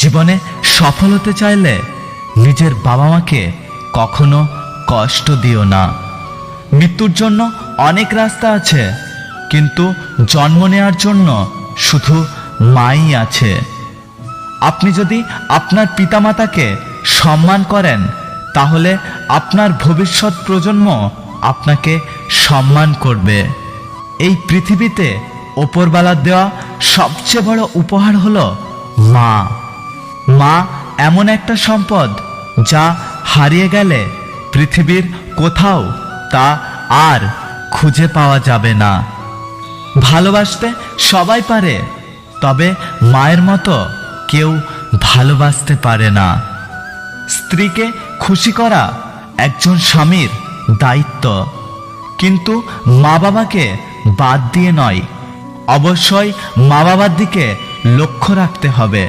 জীবনে সফল হতে চাইলে নিজের বাবা মাকে কখনো কষ্ট দিও না। মৃত্যুর জন্য অনেক রাস্তা আছে, কিন্তু জন্ম নেওয়ার জন্য শুধু মাই আছে। আপনি যদি আপনার পিতামাতাকে সম্মান করেন, তাহলে আপনার ভবিষ্যৎ প্রজন্ম আপনাকে সম্মান করবে। এই পৃথিবীতে ওপরওয়ালার দেওয়া সবচেয়ে বড় উপহার হলো মা। মা এমন একটা সম্পদ যা হারিয়ে গেলে পৃথিবীর কোথাও তা আর খুঁজে পাওয়া যাবে না। ভালোবাসতে সবাই পারে, তবে মায়ের মতো কেউ ভালোবাসতে পারে না। স্ত্রীকে খুশি করা একজন স্বামীর দায়িত্ব, কিন্তু মা বাবাকে বাদ দিয়ে নয়। অবশ্যই মা বাবার দিকে লক্ষ্য রাখতে হবে।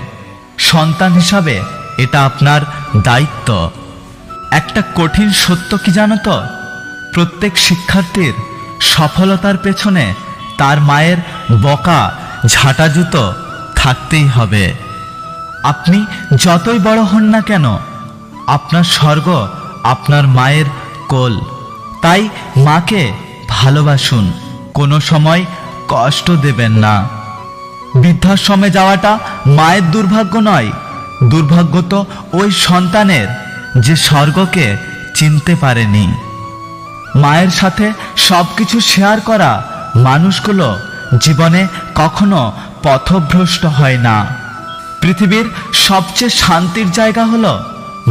সন্তান হিসাবে এটা আপনার দায়িত্ব। একটা কঠিন সত্য কি জানো তো? প্রত্যেক শিক্ষার্থীর সফলতার পেছনে তার মায়ের বকা ঝাঁটা জুতো থাকতেই হবে। আপনি যতই বড় হন না কেন, আপনার স্বর্গ আপনার মায়ের কোল। তাই মাকে ভালোবাসুন, কোনো সময় কষ্ট দেবেন না। বৃদ্ধাশ্রমে যাওয়াটা মায়ের দুর্ভাগ্য নয়, দুর্ভাগ্য তো ওই সন্তানের যে স্বর্গকে চিনতে পারেনি। মায়ের সাথে সবকিছু শেয়ার করা মানুষগুলো জীবনে কখনো পথভ্রষ্ট হয় না। পৃথিবীর সবচেয়ে শান্তির জায়গা হলো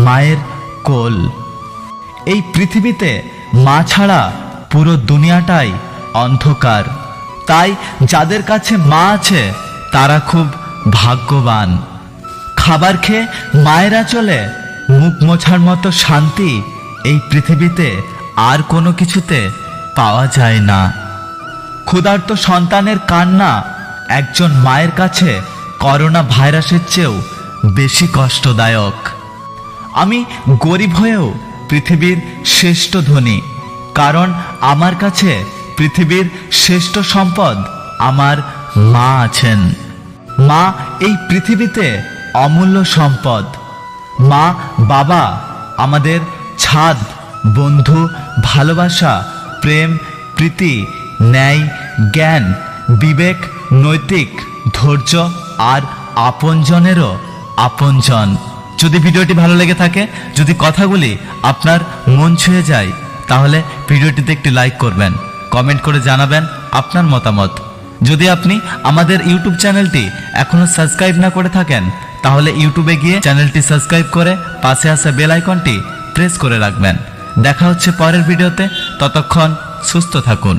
মায়ের কোল। এই পৃথিবীতে মা ছাড়া পুরো দুনিয়াটাই অন্ধকার। তাই যাদের কাছে মা আছে তারা খুব ভাগ্যবান। খাবার খেয়ে মায়েরা চলে মুখ মোছার মতো শান্তি এই পৃথিবীতে আর কোনো কিছুতে পাওয়া যায় না। ক্ষুধার্ত সন্তানের কান্না একজন মায়ের কাছে করোনা ভাইরাসের চেয়েও বেশি কষ্টদায়ক। আমি গরিব হয়েও পৃথিবীর শ্রেষ্ঠ ধনী, কারণ আমার কাছে পৃথিবীর শ্রেষ্ঠ সম্পদ আমার মা আছেন। মা এই পৃথিবীতে অমূল্য সম্পদ। মা বাবা আমাদের ছাদ, বন্ধু, ভালোবাসা, প্রেম, প্রীতি, ন্যায়, জ্ঞান, বিবেক, নৈতিক, ধৈর্য আর আপনজনেরও আপনজন। যদি ভিডিওটি ভালো লেগে থাকে, যদি কথাগুলি আপনার মন ছুঁয়ে যায়, তাহলে ভিডিওটিতে একটি লাইক করবেন, কমেন্ট করে জানাবেন আপনার মতামত। যদি আপনি আমাদের ইউটিউব চ্যানেলটি এখনো সাবস্ক্রাইব না করে থাকেন, তাহলে ইউটিউবে গিয়ে চ্যানেলটি সাবস্ক্রাইব করে পাশে আসা বেল আইকনটি প্রেস করে রাখবেন। দেখা হচ্ছে পরের ভিডিওতে, ততক্ষণ সুস্থ থাকুন।